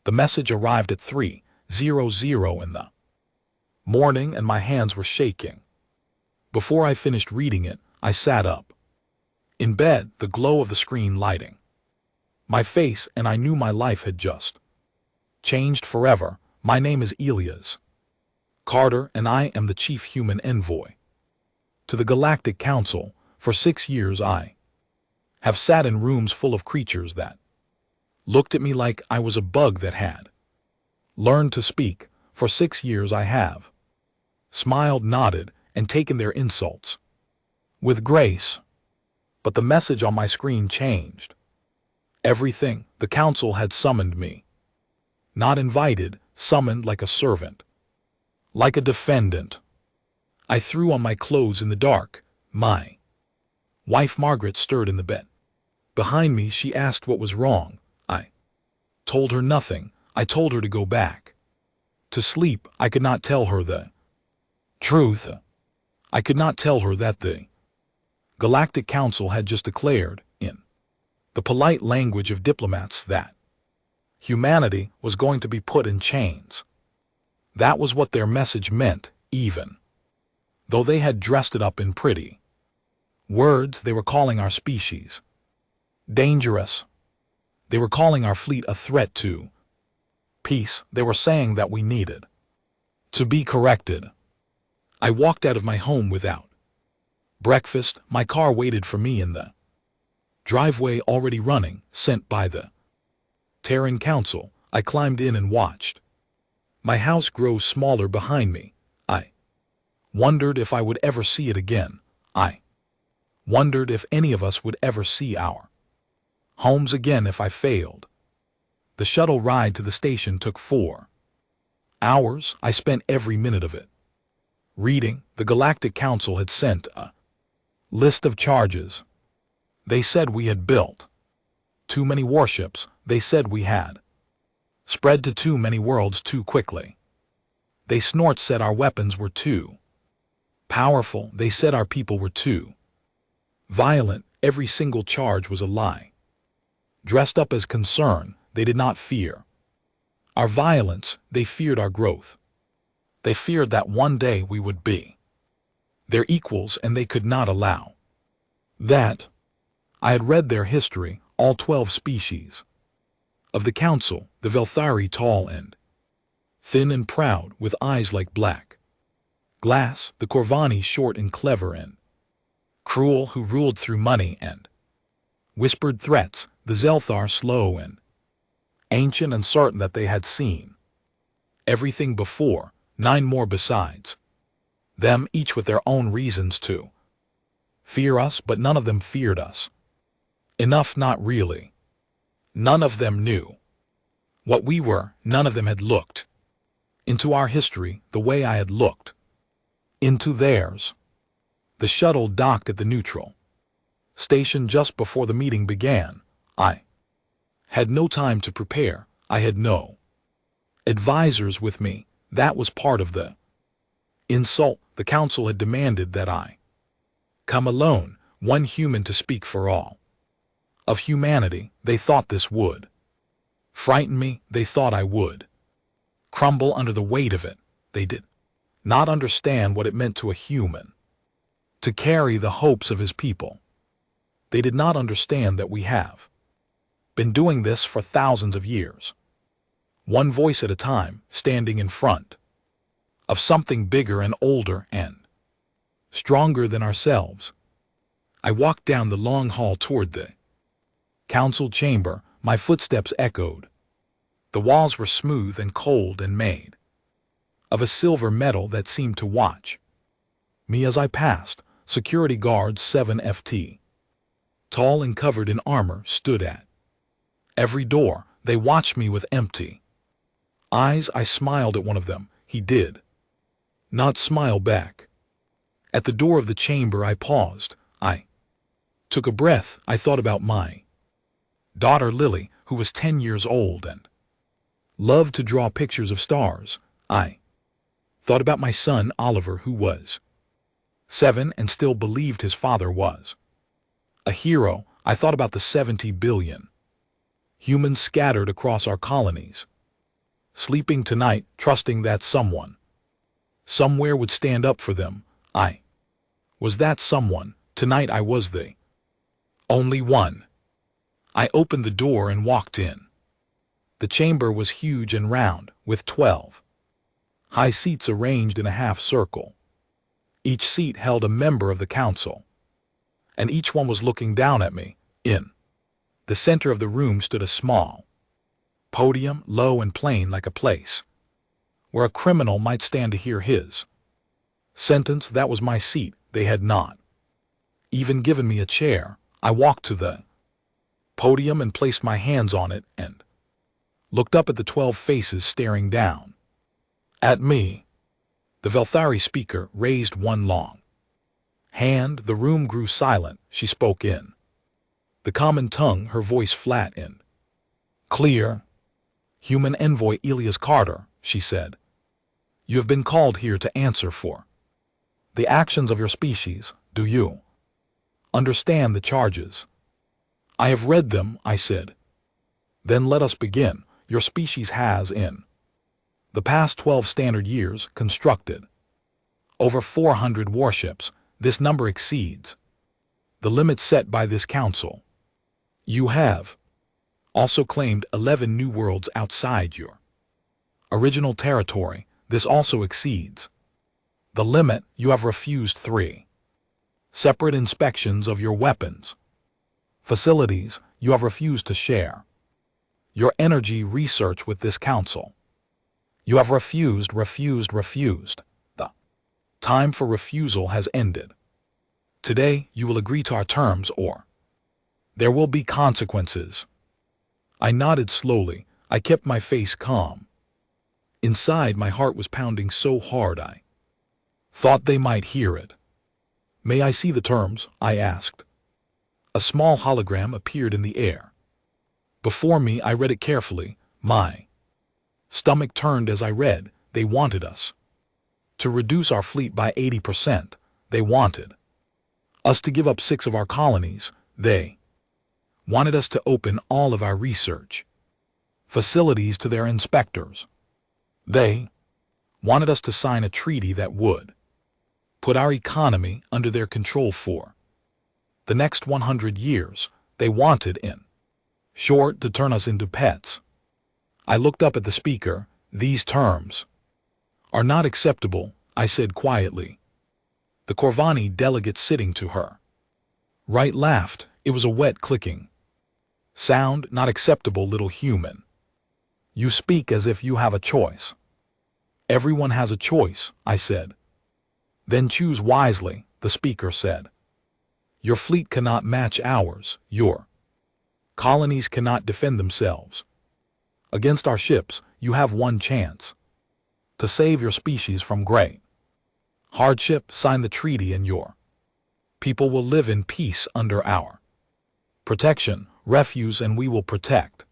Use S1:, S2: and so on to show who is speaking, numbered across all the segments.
S1: The message arrived at 3:00 in the morning and my hands were shaking. Before I finished reading it, I sat up. In bed, the glow of the screen lighting my face, and I knew my life had just changed forever. My name is Elias Carter, and I am the chief human envoy to the Galactic Council. For 6 years I have sat in rooms full of creatures that looked at me like I was a bug that had learned to speak. For 6 years I have smiled, nodded, and taken their insults with grace. But the message on my screen changed everything. The council had summoned me. Not invited, summoned like a servant, like a defendant. I threw on my clothes in the dark. My wife Margaret stirred in the bed behind me. She asked what was wrong. I told her nothing. I told her to go back to sleep. I could not tell her the truth. I could not tell her that the Galactic Council had just declared, in the polite language of diplomats, that humanity was going to be put in chains. That was what their message meant, even though they had dressed it up in pretty words. They were calling our species dangerous. They were calling our fleet a threat to peace. They were saying that we needed to be corrected. I walked out of my home without breakfast. My car waited for me in the driveway, already running, sent by the Terran Council. I climbed in and watched my house grow smaller behind me. I wondered if I would ever see it again. I wondered if any of us would ever see our homes again if I failed. The shuttle ride to the station took 4 hours. I spent every minute of it reading. The Galactic Council had sent a list of charges. They said we had built too many warships. They said we had spread to too many worlds too quickly. They said our weapons were too powerful. They said our people were too violent. Every single charge was a lie, dressed up as concern. They did not fear our violence. They feared our growth. They feared that one day we would be their equals, and they could not allow that. I had read their history, all 12 species of the Council, the Velthari, tall and thin and proud, with eyes like black glass; the Corvani, short and clever and cruel, who ruled through money and whispered threats; the Zelthar, slow and ancient and certain that they had seen everything before; 9 more besides them, each with their own reasons to fear us, but none of them feared us enough. Not really. None of them knew what we were. None of them had looked into our history the way I had looked into theirs. The shuttle docked at the neutral station just before the meeting began. I had no time to prepare. I had no advisors with me. That was part of the insult. The council had demanded that I come alone, one human to speak for all of humanity. They thought this would frighten me. They thought I would crumble under the weight of it. They did not understand what it meant to a human to carry the hopes of his people. They did not understand that we have been doing this for thousands of years, one voice at a time, standing in front of something bigger and older and stronger than ourselves. I walked down the long hall toward the council chamber. My footsteps echoed. The walls were smooth and cold and made of a silver metal that seemed to watch me as I passed. Security guards, 7 ft, tall and covered in armor, stood at every door. They watched me with empty eyes. I smiled at one of them. He did not smile back. At the door of the chamber I paused. I took a breath. I thought about my daughter Lily, who was 10 years old and loved to draw pictures of stars. I thought about my son Oliver, who was 7 and still believed his father was a hero. I thought about the 70 billion humans scattered across our colonies. sleeping tonight, trusting that someone, somewhere would stand up for them. I was that someone. Tonight I was the only one. I opened the door and walked in. The chamber was huge and round, with 12 high seats arranged in a half circle. Each seat held a member of the council, and each one was looking down at me. In the center of the room stood a small podium, low and plain, like a place where a criminal might stand to hear his sentence. That was my seat. They had not even given me a chair. I walked to the podium and placed my hands on it and looked up at the 12 faces staring down at me. The Velthari speaker raised one long hand. The room grew silent. She spoke in the common tongue, her voice flat and clear. "Human envoy Elias Carter," she said, "you have been called here to answer for the actions of your species. Do you understand the charges?" "I have read them," I said. "Then let us begin. Your species has, in the past 12 standard years, constructed over 400 warships. This number exceeds the limit set by this council. You have also claimed 11 new worlds outside your original territory. This also exceeds the limit. You have refused 3 separate inspections of your weapons facilities. You have refused to share your energy research with this council. You have refused. The time for refusal has ended. Today you will agree to our terms, or there will be consequences." I nodded slowly. I kept my face calm. Inside, my heart was pounding so hard I thought they might hear it. "May I see the terms?" I asked. A small hologram appeared in the air before me. I read it carefully. My stomach turned as I read. They wanted us to reduce our fleet by 80%. They wanted us to give up 6 of our colonies. They wanted us to open all of our research facilities to their inspectors. They wanted us to sign a treaty that would put our economy under their control for the next 100 years. They wanted, in short, to turn us into pets. I looked up at the speaker. "These terms are not acceptable," I said quietly. The Corvani delegate sitting to her right laughed. It was a wet clicking sound. "Not acceptable, little human. You speak as if you have a choice." "Everyone has a choice," I said. "Then choose wisely," the speaker said. "Your fleet cannot match ours. Your colonies cannot defend themselves against our ships. You have one chance to save your species from great hardship. Sign the treaty and your people will live in peace under our protection, refuge, and we will protect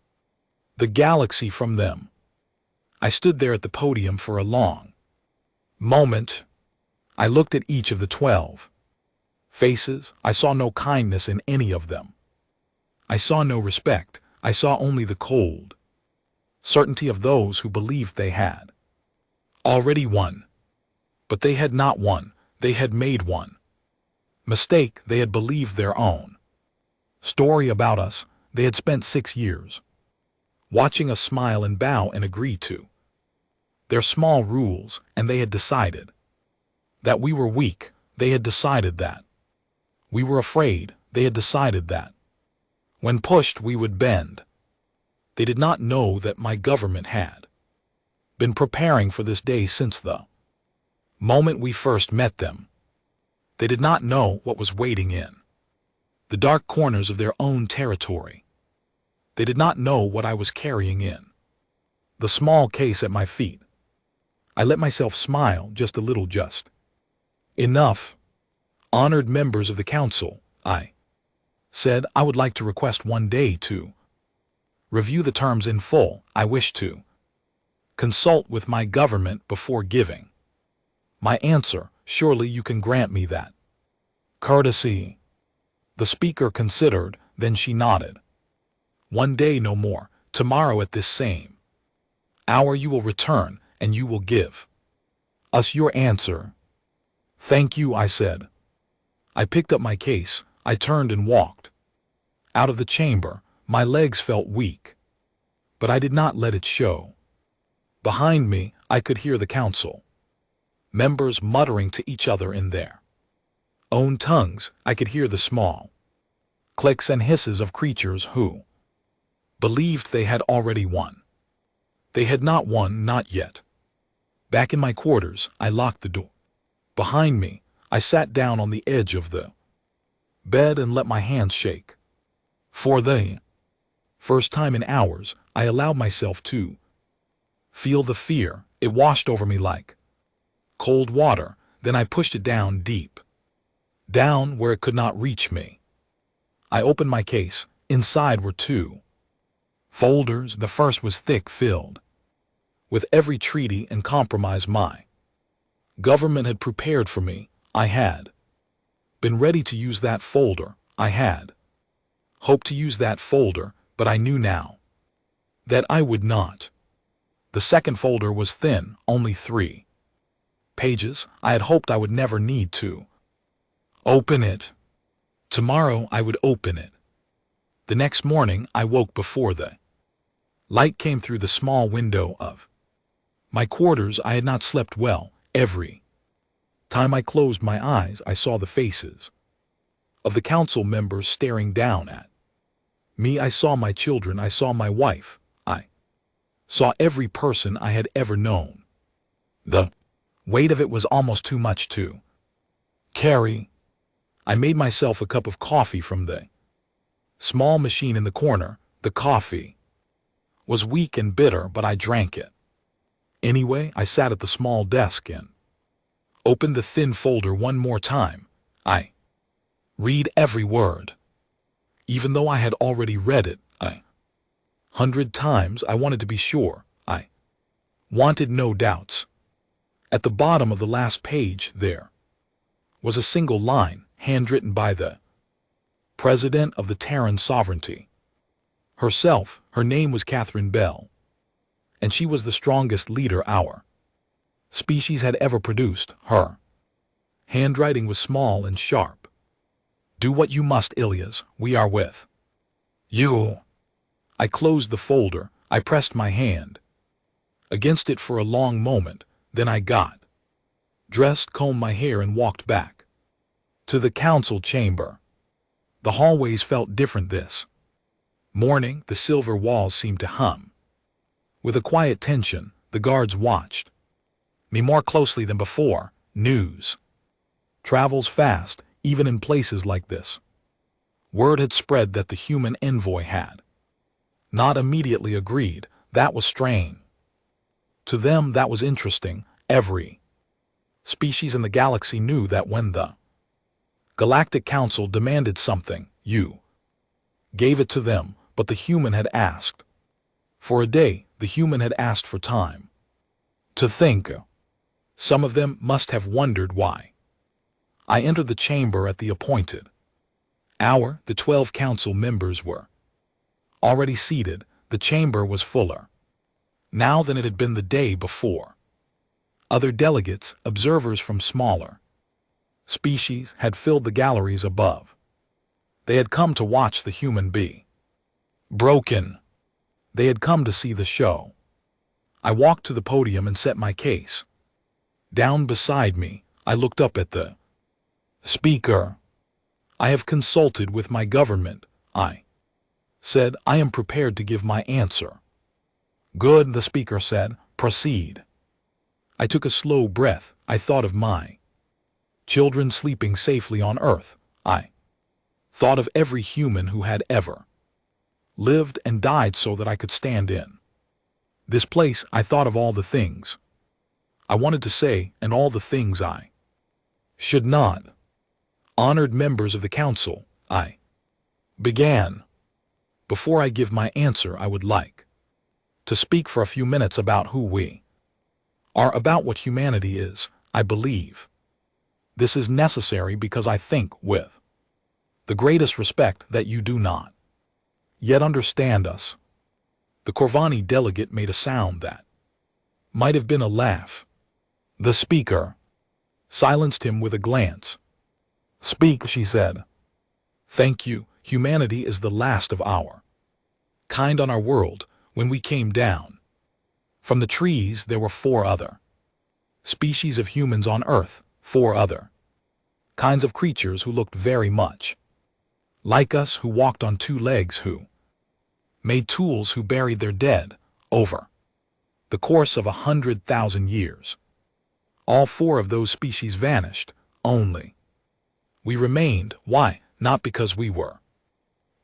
S1: the galaxy from them." I stood there at the podium for a long moment. I looked at each of the 12 faces. I saw no kindness in any of them. I saw no respect. I saw only the cold certainty of those who believed they had already won. But they had not won. They had made one mistake. They had believed their own story about us. They had spent 6 years watching us smile and bow and agree to their small rules, and they had decided that we were weak. They had decided that we were afraid. They had decided that when pushed we would bend. They did not know that my government had been preparing for this day since the moment we first met them. They did not know what was waiting in the dark corners of their own territory. They did not know what I was carrying in the small case at my feet. I let myself smile just a little. "Just enough. Honored members of the council," I said, "I would like to request 1 day to review the terms in full. I wish to consult with my government before giving my answer. Surely you can grant me that courtesy." The speaker considered, then she nodded. "1 day, no more. Tomorrow at this same Hour you will return, and you will give us your answer. Thank you, I said. I picked up my case, I turned and walked out of the chamber. My legs felt weak, but I did not let it show. Behind me, I could hear the council members muttering to each other in their own tongues. I could hear the small clicks and hisses of creatures who believed they had already won. They had not won, not yet. Back in my quarters, I locked the door behind me. I sat down on the edge of the bed and let my hands shake. For the first time in hours, I allowed myself to feel the fear. It washed over me like cold water. Then I pushed it down deep, down where it could not reach me. I opened my case. Inside were two folders. The first was thick, filled with every treaty and compromise my government had prepared for me. I had been ready to use that folder. I had hoped to use that folder, but I knew now that I would not. The second folder was thin, only 3 pages. I had hoped I would never need to open it. Tomorrow I would open it. The next morning I woke before the light came through the small window of my quarters. I had not slept well. Every time I closed my eyes, I saw the faces of the council members staring down at me. I saw my children. I saw my wife. I saw every person I had ever known. The weight of it was almost too much to carry. I made myself a cup of coffee from the small machine in the corner. The coffee was weak and bitter, but I drank it anyway. I sat at the small desk and opened the thin folder one more time. I read every word. Even though I had already read it 100 times, I wanted to be sure. I wanted no doubts. At the bottom of the last page there was a single line, handwritten by the President of the Terran Sovereignty herself. Her name was Catherine Bell, and she was the strongest leader our species had ever produced. Her handwriting was small and sharp. Do what you must, Ilias. We are with you. I closed the folder. I pressed my hand against it for a long moment. Then I got dressed, combed my hair, and walked back to the council chamber. The hallways felt different this morning. The silver walls seemed to hum with a quiet tension. The guards watched me more closely than before. News travels fast, even in places like this. Word had spread that the human envoy had not immediately agreed. That was strange. To them, that was interesting. Every species in the galaxy knew that when the Galactic Council demanded something, you gave it to them. But the human had asked for a day. The human had asked for time to think. Some of them must have wondered why. I entered the chamber at the appointed hour. The 12 council members were already seated. The chamber was fuller now than it had been the day before. Other delegates, observers from smaller species, had filled the galleries above. They had come to watch the human be broken. They had come to see the show. I walked to the podium and set my case down beside me. I looked up at the speaker. I have consulted with my government. I said, I am prepared to give my answer. Good, the speaker said. Proceed. I took a slow breath. I thought of my children sleeping safely on Earth. I thought of every human who had ever lived and died so that I could stand in this place. I thought of all the things I wanted to say and all the things I should not. Honored members of the council, I began. Before I give my answer, I would like to speak for a few minutes about who we are, about what humanity is. I believe this is necessary because I think with the greatest respect that you do not yet understand us. The Corvani delegate made a sound that Might have been a laugh. The speaker silenced him with a glance. Speak, she said. Thank you. Humanity is the last of our kind on our world. When we came down from the trees, there were 4 other species of humans on Earth, 4 other kinds of creatures who looked very much like us, who walked on 2 legs, who made tools, who buried their dead over the course of 100,000 years. All 4 of those species vanished. Only we remained. Why? Not because we were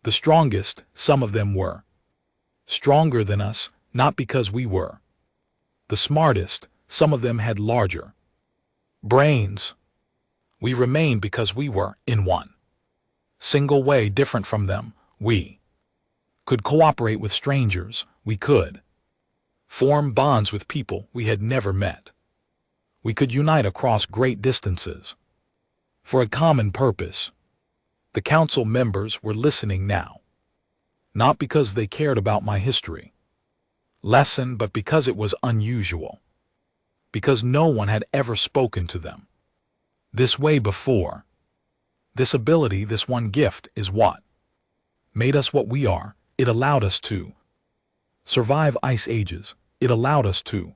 S1: the strongest. Some of them were stronger than us. Not because we were the smartest. Some of them had larger brains. We remained because we were, in one single way, different from them. We could cooperate with strangers. We could form bonds with people we had never met. We could unite across great distances for a common purpose. The council members were listening now, not because they cared about my history lesson, but because it was unusual, because no one had ever spoken to them this way before. This ability, this one gift, is what made us what we are. It allowed us to survive ice ages. It allowed us to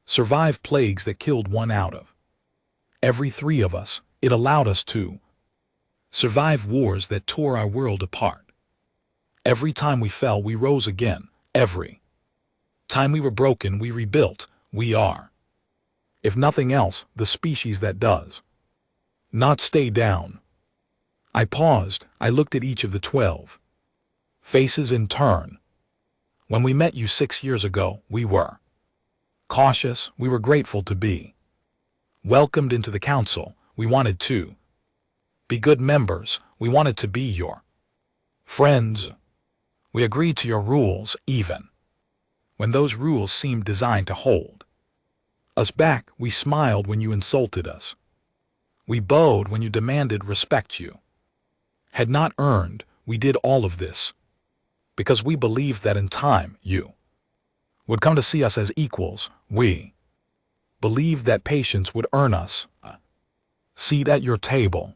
S1: survive plagues that killed 1 out of every 3 of us. It allowed us to survive wars that tore our world apart. Every time we fell, we rose again. Every time we were broken, we rebuilt. We are, if nothing else, the species that does not stay down. I paused. I looked at each of the 12 faces in turn. When we met you 6 years ago, we were cautious. We were grateful to be welcomed into the council. We wanted to be good members. We wanted to be your friends. We agreed to your rules, even when those rules seemed designed to hold us back. We smiled when you insulted us. We bowed when you demanded respect you had not earned. We did all of this because we believed that in time you would come to see us as equals. We believed that patience would earn us a seat at your table.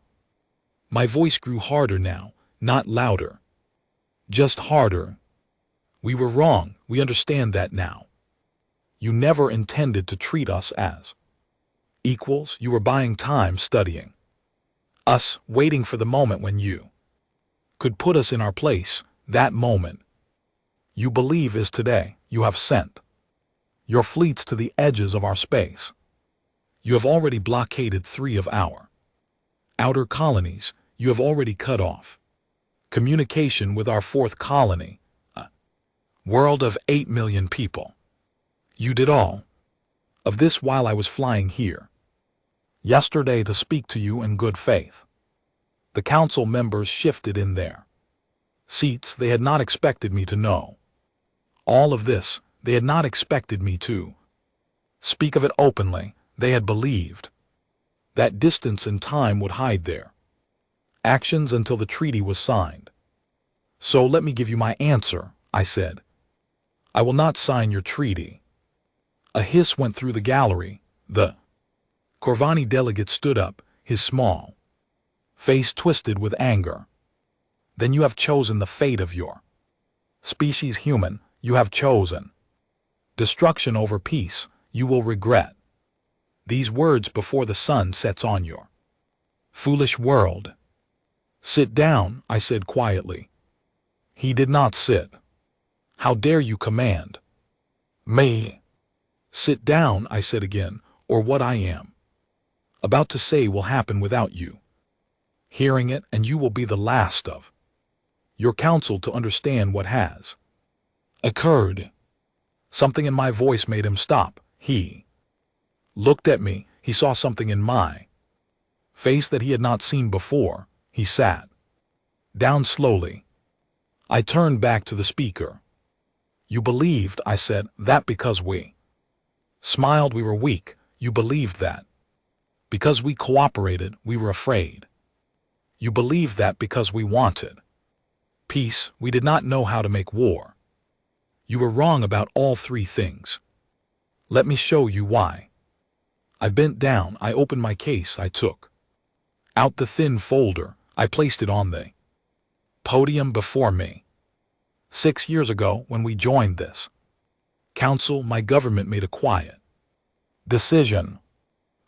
S1: My voice grew harder now, not louder, just harder. We were wrong. We understand that now. You never intended to treat us as equals. You were buying time, studying us, waiting for the moment when you could put us in our place. That moment, you believe, is today. You have sent your fleets to the edges of our space. You have already blockaded 3 of our outer colonies. You have already cut off communication with our 4th colony, a world of 8 million people. You did all of this while I was flying here yesterday to speak to you in good faith. The council members shifted in their seats. They had not expected me to know all of this. They had not expected me to speak of it openly. They had believed that distance and time would hide their actions until the treaty was signed. So let me give you my answer, I said. I will not sign your treaty. A hiss went through the gallery. The Corvani delegate stood up, his small face twisted with anger. Then you have chosen the fate of your species, human. You have chosen destruction over peace. You will regret these words before the sun sets on your foolish world. Sit down, I said quietly. He did not sit. How dare you command me? Sit down, I said again, or what I am about to say will happen without you hearing it, and you will be the last of your council to understand what has occurred. Something in my voice made him stop. He looked at me. He saw something in my face that he had not seen before. He sat down slowly. I turned back to the speaker. You believed, I said, that because we smiled we were weak. You believed that because we cooperated we were afraid. You believed that because we wanted peace we did not know how to make war. You were wrong about all 3 things. Let me show you why. I bent down, I opened my case, I took out the thin folder, I placed it on the podium before me. 6 years ago, when we joined this council, my government made a quiet decision.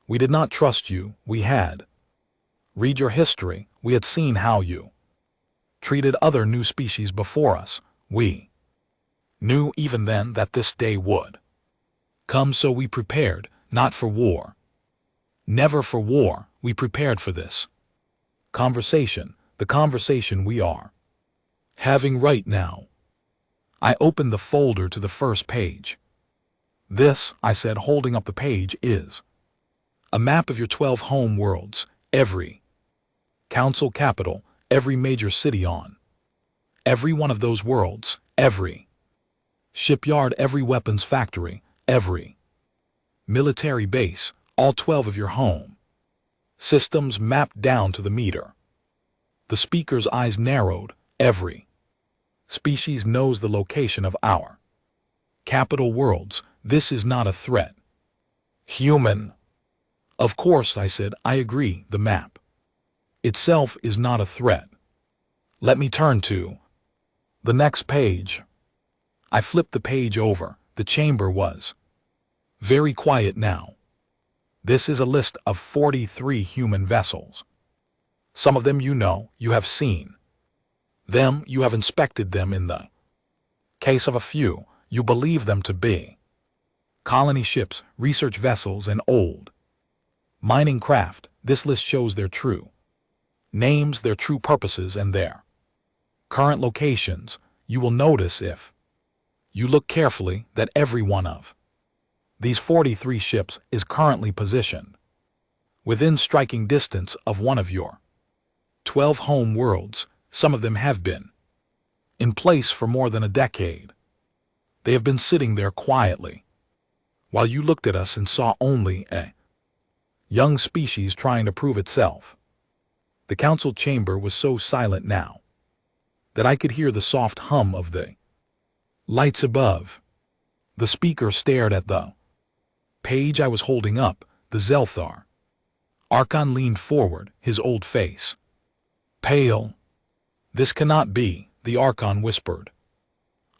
S1: We did not trust you, we had read your history, we had seen how you treated other new species before us. We knew even then that this day would come, so we prepared, not for war. Never for war, we prepared for this conversation, the conversation we are having right now. I opened the folder to the first page. This, I said, holding up the page, is a map of your 12 home worlds, every council capital, every major city on every one of those worlds, every shipyard, every weapons factory, every military base, all 12 of your home systems mapped down to the meter. The speaker's eyes narrowed. Every species knows the location of our capital worlds. This is not a threat. Human. Of course, I said, I agree, the map itself is not a threat. Let me turn to the next page. I flipped the page over. The chamber was very quiet now. This is a list of 43 human vessels. Some of them you know, you have seen them, you have inspected them. In the case of a few, you believe them to be colony ships, research vessels, and old mining craft. This list shows their true names, their true purposes, and their current locations. You will notice, if you look carefully, that every one of these 43 ships is currently positioned within striking distance of one of your 12 home worlds. Some of them have been in place for more than a decade. They have been sitting there quietly while you looked at us and saw only a young species trying to prove itself. The council chamber was so silent now that I could hear the soft hum of the lights above. The speaker stared at the page I was holding up. The Zelthar Archon leaned forward, his old face pale. This cannot be, the Archon whispered.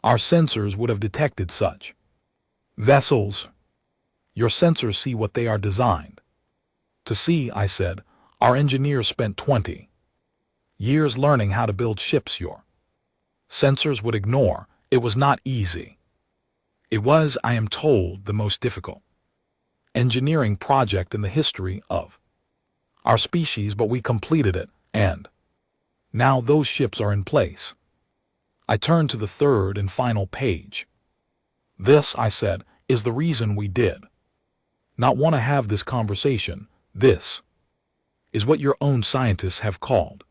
S1: Our sensors would have detected such vessels. Your sensors see what they are designed to see, I said. Our engineers spent 20 years learning how to build ships your sensors would ignore. It was not easy. It was, I am told, the most difficult engineering project in the history of our species, but we completed it, and now those ships are in place. I turned to the third and final page. This, I said, is the reason we did not want to have this conversation. This is what your own scientists have called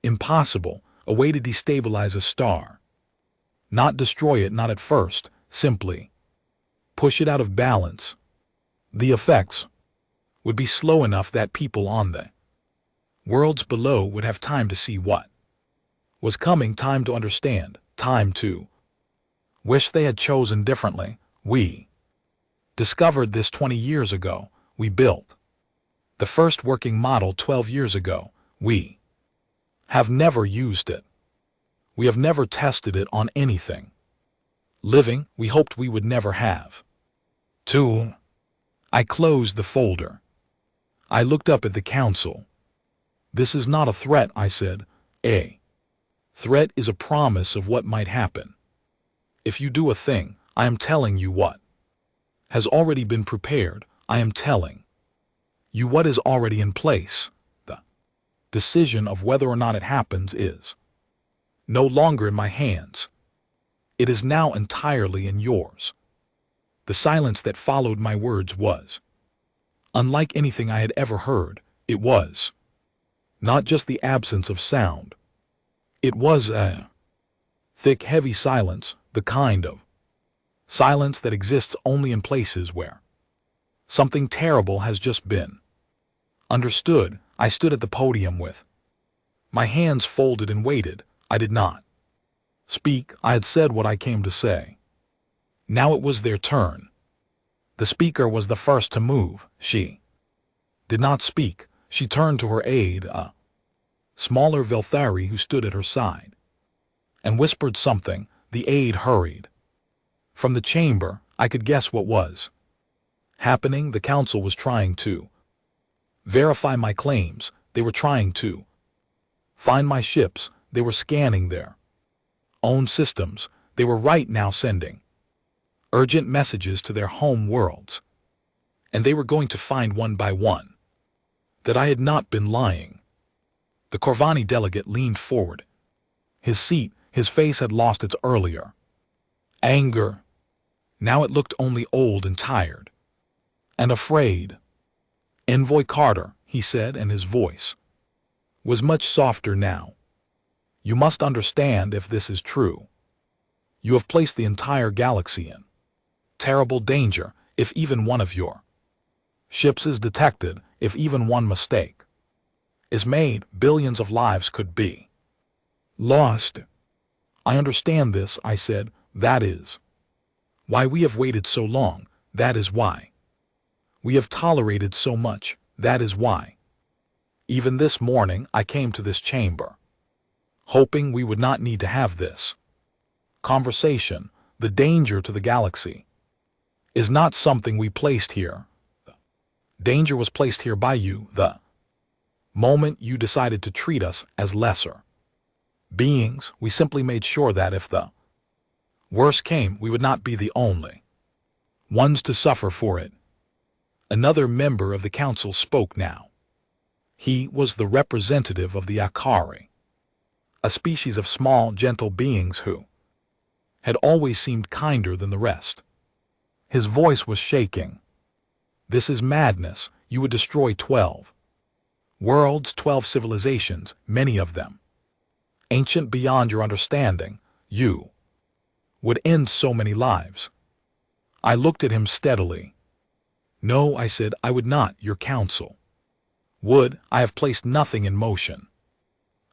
S1: impossible, a way to destabilize a star. Not destroy it, not at first, simply push it out of balance. The effects would be slow enough that people on the worlds below would have time to see what was coming, time to understand, time to wish they had chosen differently. We discovered this 20 years ago. We built the first working model 12 years ago. We have never used it. We have never tested it on anything living. We hoped we would never have to. I closed the folder. I looked up at the council. This is not a threat, I said. A threat is a promise of what might happen. If you do a thing, I am telling you what has already been prepared. I am telling you what is already in place. The decision of whether or not it happens is no longer in my hands. It is now entirely in yours. The silence that followed my words was unlike anything I had ever heard. It was not just the absence of sound. It was a thick, heavy silence, the kind of silence that exists only in places where something terrible has just been understood. I stood at the podium with my hands folded and waited. I did not speak. I had said what I came to say. Now it was their turn. The speaker was the first to move. She did not speak. She turned to her aide, a smaller Velthari who stood at her side, and whispered something. The aide hurried from the chamber. I could guess what was happening. The council was trying to verify my claims. They were trying to find my ships. They were scanning their own systems. They were right now sending urgent messages to their home worlds. And they were going to find one by one that I had not been lying. The Corvani delegate leaned forward. His face had lost its earlier anger. Now it looked only old and tired and afraid. "Envoy Carter," he said, and his voice was much softer now. "You must understand, if this is true, you have placed the entire galaxy in terrible danger. If even one of your ships is detected, if even one mistake is made, billions of lives could be lost." "I understand this," I said. "That is why we have waited so long. That is why we have tolerated so much. That is why even this morning I came to this chamber, hoping we would not need to have this conversation. The danger to the galaxy is not something we placed here. Danger was placed here by you the moment you decided to treat us as lesser beings. We simply made sure that if the worst came, we would not be the only ones to suffer for it." Another member of the council spoke now. He was the representative of the Akari, a species of small, gentle beings who had always seemed kinder than the rest. His voice was shaking. "This is madness. You would destroy 12 worlds, 12 civilizations, many of them ancient beyond your understanding. You would end so many lives." I looked at him steadily. "No," I said, "I would not. Your council would. I have placed nothing in motion.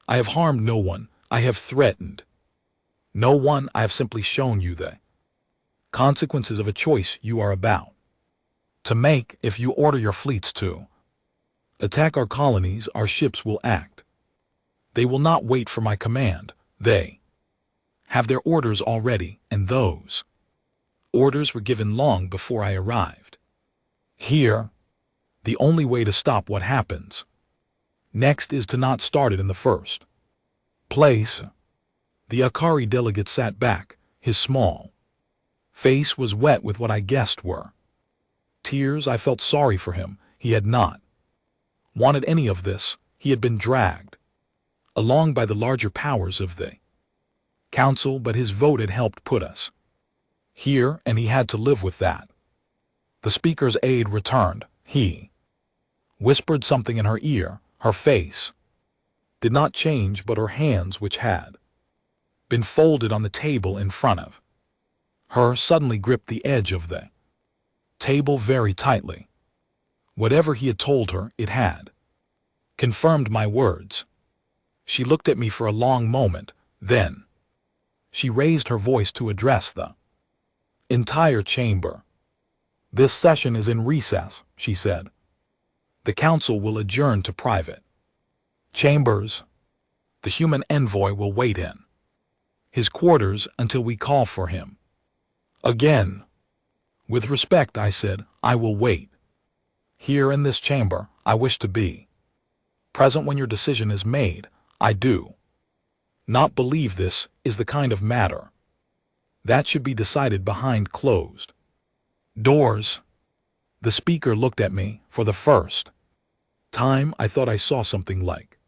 S1: I have harmed no one. I have threatened no one. I have simply shown you the consequences of a choice you are about to make. If you order your fleets to attack our colonies, our ships will act. They will not wait for my command. They have their orders already, and those orders were given long before I arrived here. The only way to stop what happens next is to not start it in the first place." The Akari delegate sat back. His small face was wet with what I guessed were tears. I felt sorry for him. He had not wanted any of this. He had been dragged along by the larger powers of the council, but his vote had helped put us here, and he had to live with that. The speaker's aide returned. He whispered something in her ear. Her face did not change, but her hands, which had been folded on the table in front of her, suddenly gripped the edge of the table very tightly. Whatever he had told her, it had confirmed my words. She looked at me for a long moment. Then she raised her voice to address the entire chamber. "This session is in recess," she said. "The council will adjourn to private chambers. The human envoy will wait in his quarters until we call for him again." "With respect," I said, "I will wait here in this chamber. I wish to be present when your decision is made. I do not believe this is the kind of matter that should be decided behind closed doors." The speaker looked at me. For the first time, I thought I saw something like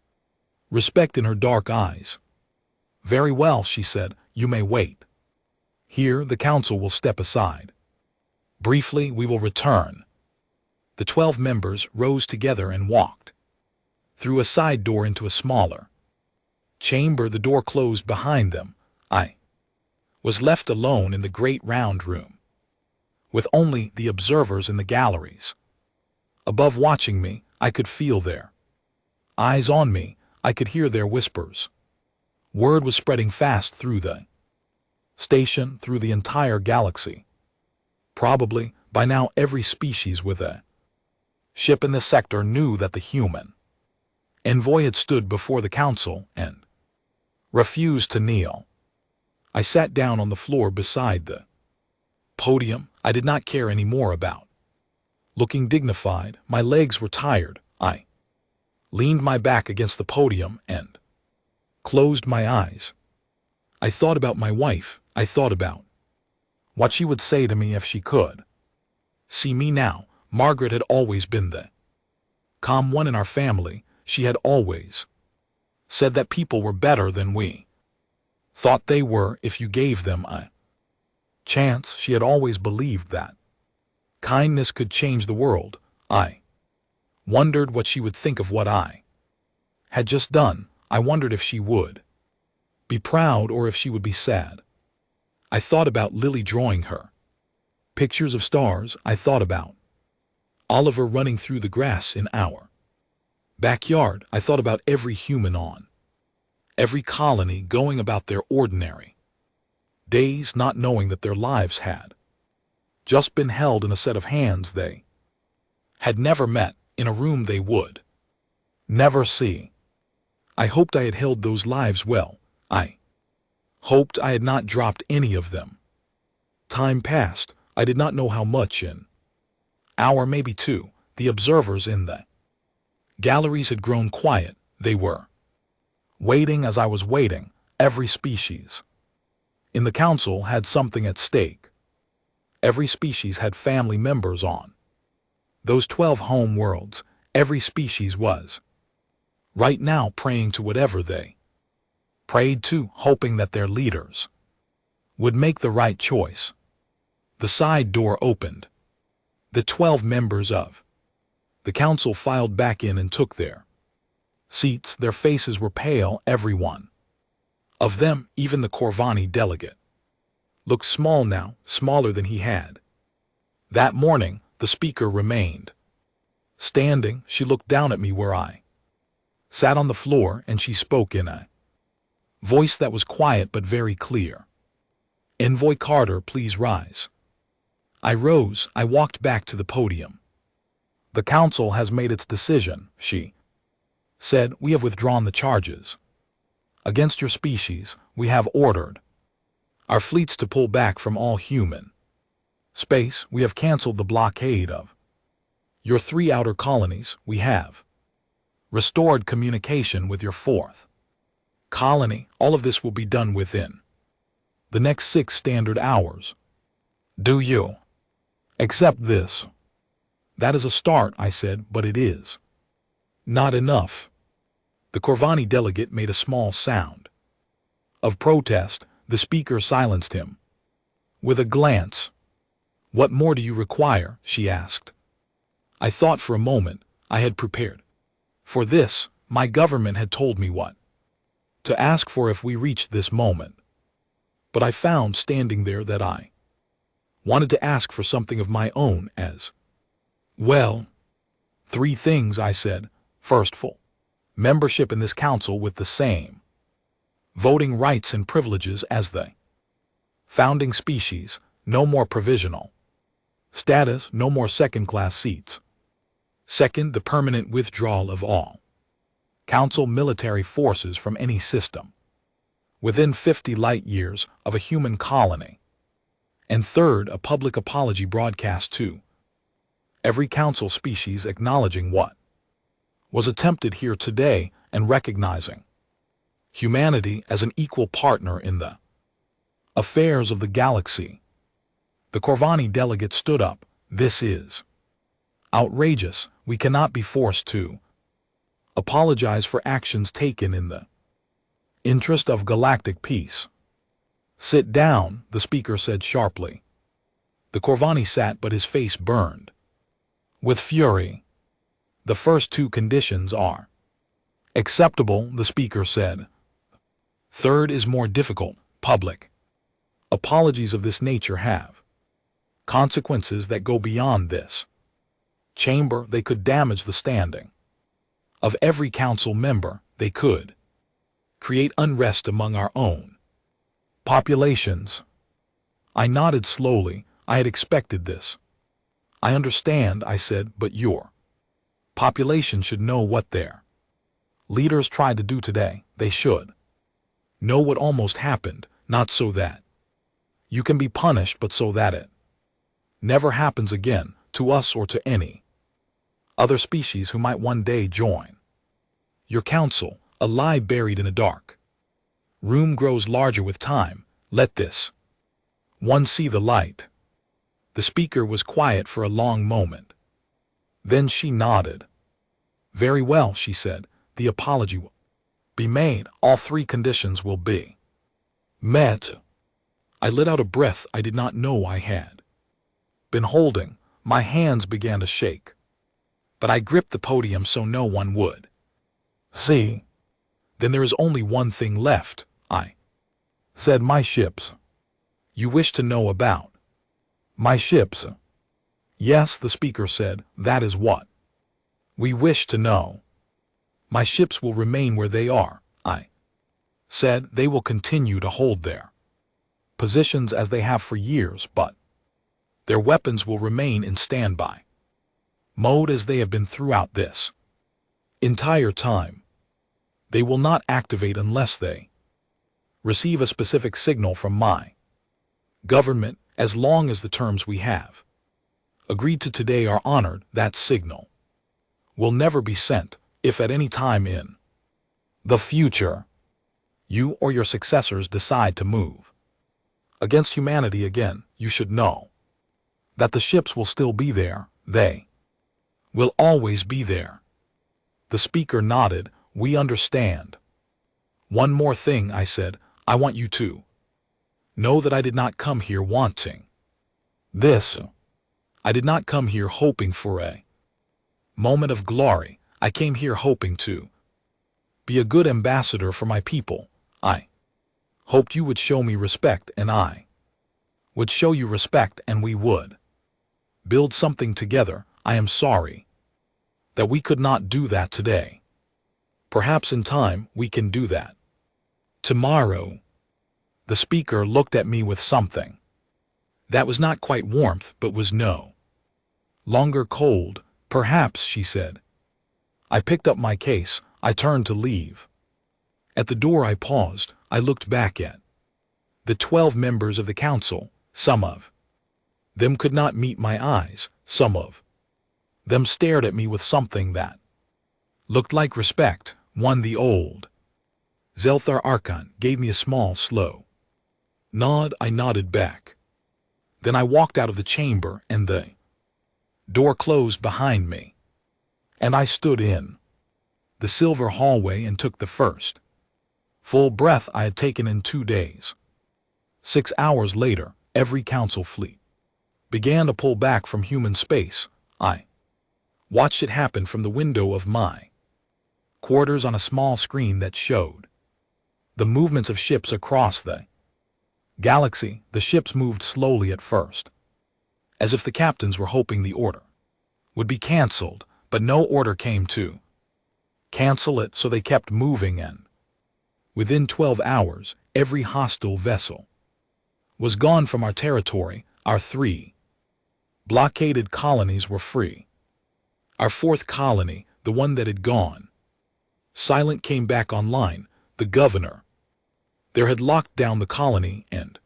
S1: respect in her dark eyes. "Very well," she said, "you may wait. Here the council will step aside. Briefly, we will return." The 12 members rose together and walked through a side door into a smaller chamber. The door closed behind them. I was left alone in the great round room, with only the observers in the galleries above watching me. I could feel their eyes on me. I could hear their whispers. Word was spreading fast through the station, through the entire galaxy. Probably By now every species with a ship in the sector knew that the human envoy had stood before the council and refused to kneel. I sat down on the floor beside the podium. I did not care any more about looking dignified. My legs were tired. I leaned my back against the podium and closed my eyes. I thought about my wife. I thought about what she would say to me if she could see me now. Margaret had always been the calm one in our family. She had always said that people were better than we thought they were if you gave them a chance. She had always believed that kindness could change the world. I wondered what she would think of what I had just done. I wondered if she would be proud or if she would be sad. I thought about Lily drawing her pictures of stars. I thought about Oliver running through the grass in our backyard. I thought about every human on every colony going about their ordinary days, not knowing that their lives had just been held in a set of hands they had never met, in a room they would never see. I hoped I had held those lives well. I hoped I had not dropped any of them. Time passed. I did not know how much. In hour, maybe two, the observers in the galleries had grown quiet. They were waiting as I was waiting. Every species in the council had something at stake. Every species had family members on those 12 home worlds. Every species was right now praying to whatever they prayed to, hoping that their leaders would make the right choice. The side door opened. The 12 members of the council filed back in and took their seats. Their faces were pale. Every one of them, even the Corvani delegate, looked small now, smaller than he had that morning. The speaker remained standing. She looked down at me where I sat on the floor, and she spoke in a voice that was quiet but very clear. "Envoy Carter, please rise." I rose. I walked back to the podium. "The council has made its decision," she said. "We have withdrawn the charges against your species. We have ordered our fleets to pull back from all human space. We have canceled the blockade of your 3 outer colonies. We have restored communication with your 4th colony. All of this will be done within the next 6 standard hours. Do you accept this?" "That is a start," I said, "but it is not enough." The Corvani delegate made a small sound of protest. The speaker silenced him with a glance. "What more do you require?" she asked. I thought for a moment. I had prepared for this. My government had told me what to ask for if we reached this moment. But I found standing there that I wanted to ask for something of my own as well. 3 things, I said. First, full membership in this council with the same voting rights and privileges as the founding species. No more provisional status, no more second-class seats. Second, the permanent withdrawal of all council military forces from any system within 50 light years of a human colony. And third, a public apology broadcast to every council species acknowledging what was attempted here today and recognizing humanity as an equal partner in the affairs of the galaxy. The Corvani delegate stood up. "This is outrageous. We cannot be forced to apologize for actions taken in the interest of galactic peace." "Sit down," the speaker said sharply. The Corvani sat, but his face burned with fury. "The first 2 conditions are acceptable," the speaker said. "Third is more difficult. Public apologies of this nature have consequences that go beyond this chamber. They could damage the standing of every council member. They could create unrest among our own populations." I nodded slowly. I had expected this. I understand, I said, but your population should know what their leaders tried to do today. They should know what almost happened, not so that you can be punished, but so that it never happens again to us or to any other species who might one day join your council. A lie buried in a dark room grows larger with time. Let this one see the light. The speaker was quiet for a long moment. Then she nodded. Very well, she said. The apology will be made. All three conditions will be met. I let out a breath I did not know I had been holding. My hands began to shake, but I gripped the podium so no one would see. Then there is only one thing left, I said. My ships. You wish to know about my ships? Yes, the speaker said. That is what we wish to know. My ships will remain where they are, I said. They will continue to hold their positions as they have for years, but their weapons will remain in standby mode as they have been throughout this entire time. They will not activate unless they receive a specific signal from my government. As long as the terms we have agreed to today are honored, that signal will never be sent. If at any time in the future you or your successors decide to move against humanity again, you should know that the ships will still be there. They will always be there. The speaker nodded. We understand. One more thing, I said. I want you to know that I did not come here wanting this. I did not come here hoping for a moment of glory. I came here hoping to be a good ambassador for my people. I hoped you would show me respect, and I would show you respect, and we would build something together. I am sorry that we could not do that today. Perhaps in time we can do that tomorrow. The speaker looked at me with something that was not quite warmth, but was no longer cold. Perhaps, she said. I picked up my case. I turned to leave. At the door I paused. I looked back at the 12 members of the council. Some of them could not meet my eyes. Some of them stared at me with something that looked like respect. One, the old Zelthar Archon, gave me a small, slow nod. I nodded back. Then I walked out of the chamber, and the door closed behind me, and I stood in the silver hallway and took the first full breath I had taken in 2 days. 6 hours later, every council fleet began to pull back from human space. I watched it happen from the window of my quarters on a small screen that showed the movements of ships across the galaxy. The ships moved slowly at first, as if the captains were hoping the order would be canceled, but no order came to cancel it, so they kept moving, and within 12 hours, every hostile vessel was gone from our territory. Our 3 blockaded colonies were free. Our 4th colony, the one that had gone silent, came back online. The governor there had locked down the colony and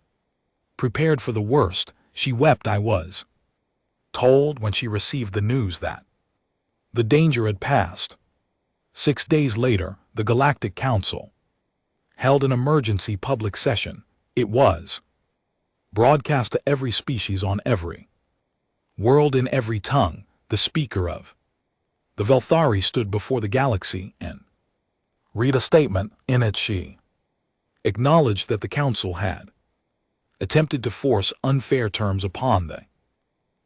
S1: prepared for the worst. She wept, I was told, when she received the news that the danger had passed. 6 days later, the Galactic Council held an emergency public session. It was broadcast to every species on every world in every tongue. The speaker of the Velthari stood before the galaxy and read a statement. In it she acknowledged that the council had attempted to force unfair terms upon the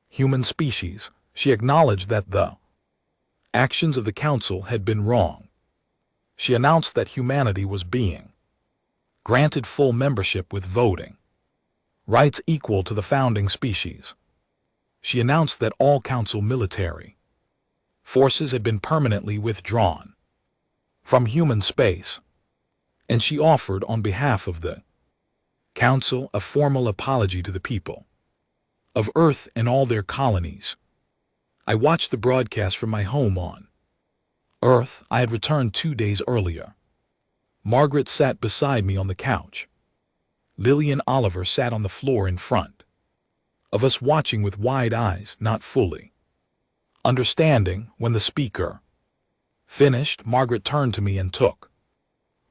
S1: human species. She acknowledged that the actions of the council had been wrong. She announced that humanity was being granted full membership with voting rights equal to the founding species. She announced that all council military forces had been permanently withdrawn from human space, and she offered, on behalf of the council, a formal apology to the people of Earth and all their colonies. I watched the broadcast from my home on Earth. I had returned 2 days earlier. Margaret sat beside me on the couch. Lily and Oliver sat on the floor in front of us, watching with wide eyes, not fully understanding. When the speaker finished, Margaret turned to me and took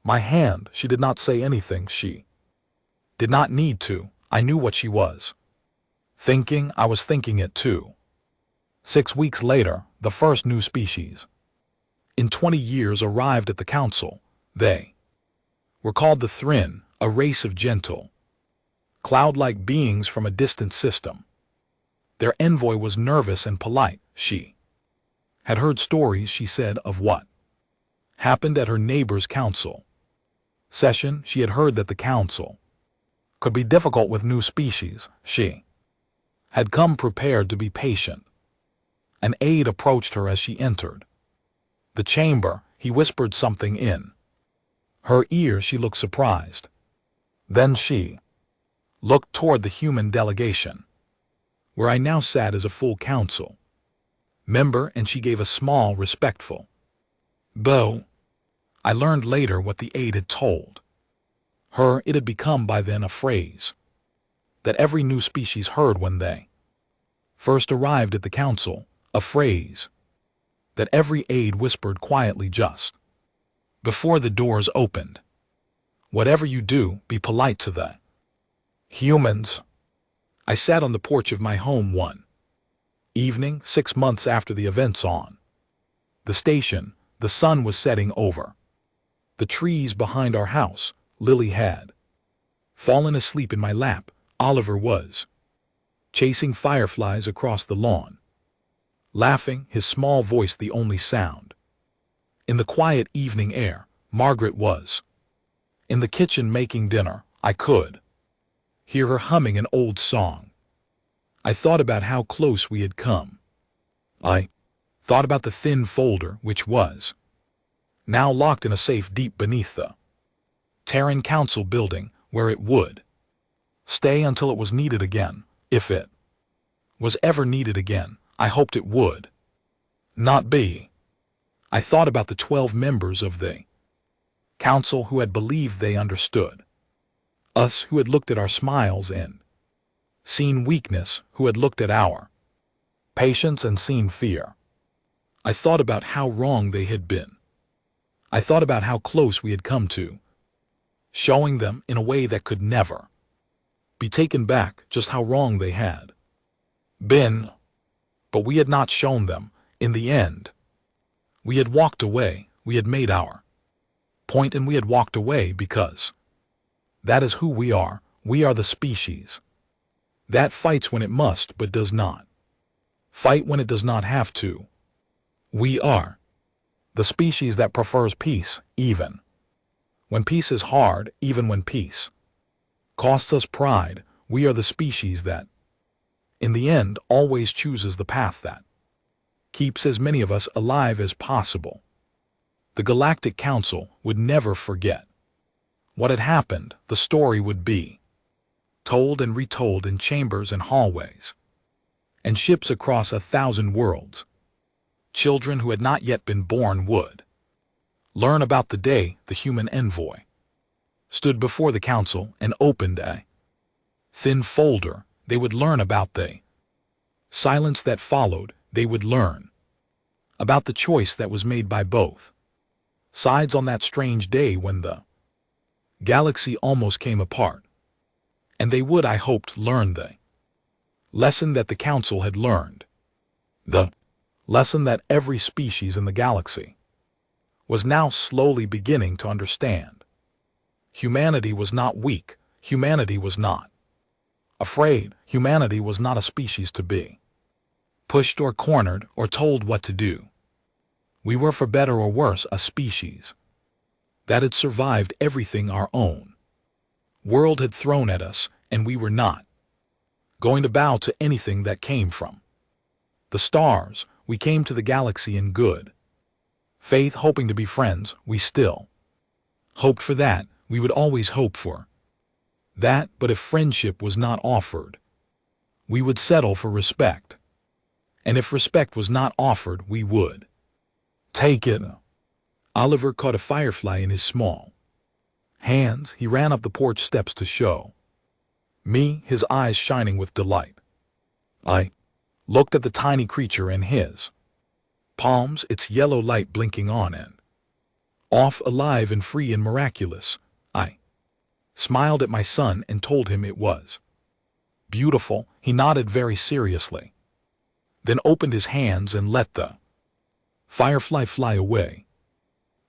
S1: my hand. She did not say anything. She did not need to. I knew what she was thinking. I was thinking it too. 6 weeks later, the first new species in 20 years arrived at the council. They were called the Thrin, a race of gentle, cloud-like beings from a distant system. Their envoy was nervous and polite. She had heard stories, she said, of what happened at her neighbor's council session. She had heard that the council could be difficult with new species. She had come prepared to be patient. An aide approached her as she entered the chamber. He whispered something in her ear. She looked surprised. Then she looked toward the human delegation, where I now sat as a full council member, and she gave a small, respectful bow. I learned later what the aide had told her. It had become by then a phrase that every new species heard when they first arrived at the council, a phrase that every aide whispered quietly just before the doors opened. Whatever you do, be polite to the humans. I sat on the porch of my home one evening, 6 months after the events on the station. The sun was setting over the trees behind our house. Lily had fallen asleep in my lap. Oliver was chasing fireflies across the lawn, laughing, his small voice the only sound in the quiet evening air. Margaret was in the kitchen making dinner. I could hear her humming an old song. I thought about how close we had come. I thought about the thin folder, which was now locked in a safe deep beneath the Terran Council building, where it would stay until it was needed again. If it was ever needed again, I hoped it would not be. I thought about the 12 members of the council who had believed they understood us, who had looked at our smiles and seen weakness, who had looked at our patience and seen fear. I thought about how wrong they had been. I thought about how close we had come to showing them in a way that could never be taken back just how wrong they had been. But we had not shown them. In the end, we had walked away. We had made our point, and we had walked away because that is who we are. We are the species that fights when it must but does not fight when it does not have to. We are the species that prefers peace, even when peace is hard, even when peace costs us pride. We are the species that, in the end, always chooses the path that keeps as many of us alive as possible. The Galactic Council would never forget what had happened. The story would be told and retold in chambers and hallways and ships across 1,000 worlds. Children who had not yet been born would learn about the day the human envoy stood before the council and opened a thin folder. They would learn about the silence that followed. They would learn about the choice that was made by both sides on that strange day when the galaxy almost came apart. And they would, I hoped, learn the lesson that the council had learned. The lesson that every species in the galaxy was now slowly beginning to understand. Humanity was not weak. Humanity was not afraid. Humanity was not a species to be pushed or cornered or told what to do. We were, for better or worse, a species that had survived everything our own world had thrown at us, and we were not going to bow to anything that came from the stars. We came to the galaxy in good faith, hoping to be friends. We still hoped for that. We would always hope for that, but if friendship was not offered, we would settle for respect. and if respect was not offered, we would take it. Oliver caught a firefly in his small hands. He ran up the porch steps to show me, his eyes shining with delight. I looked at the tiny creature in his palms, its yellow light blinking on and off, alive and free and miraculous. I smiled at my son and told him it was beautiful. He nodded very seriously, then opened his hands and let the firefly fly away.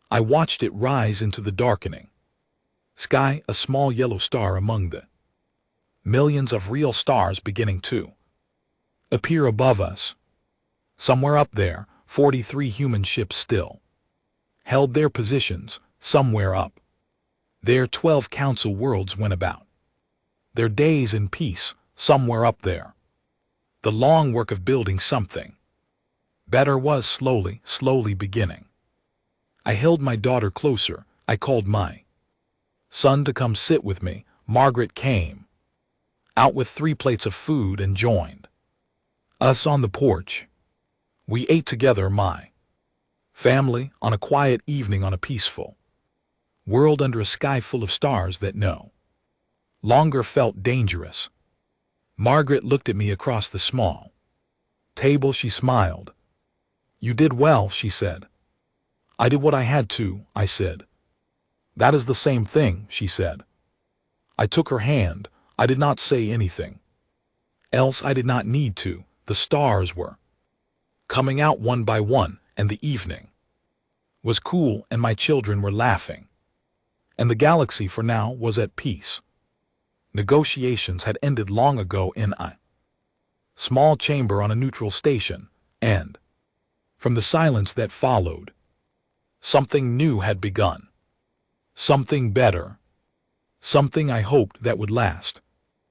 S1: I watched it rise into the darkening sky, a small yellow star among the millions of real stars beginning to appear above us. Somewhere up there, 43 human ships still held their positions. Somewhere up there, 12 council worlds went about their days in peace. Somewhere up there, the long work of building something better was slowly beginning. I held my daughter closer. I called my son to come sit with me. Margaret came out with 3 plates of food and joined us on the porch. We ate together, my family, on a quiet evening on a peaceful world under a sky full of stars that no longer felt dangerous. Margaret looked at me across the small table. She smiled. "You did well," she said. "I did what I had to," I said. "That is the same thing," she said. I took her hand. I did not say anything else. I did not need to. The stars were coming out one by one, and the evening was cool, and my children were laughing, and the galaxy for now was at peace. Negotiations had ended long ago in a small chamber on a neutral station, and from the silence that followed, something new had begun. Something better. Something I hoped that would last.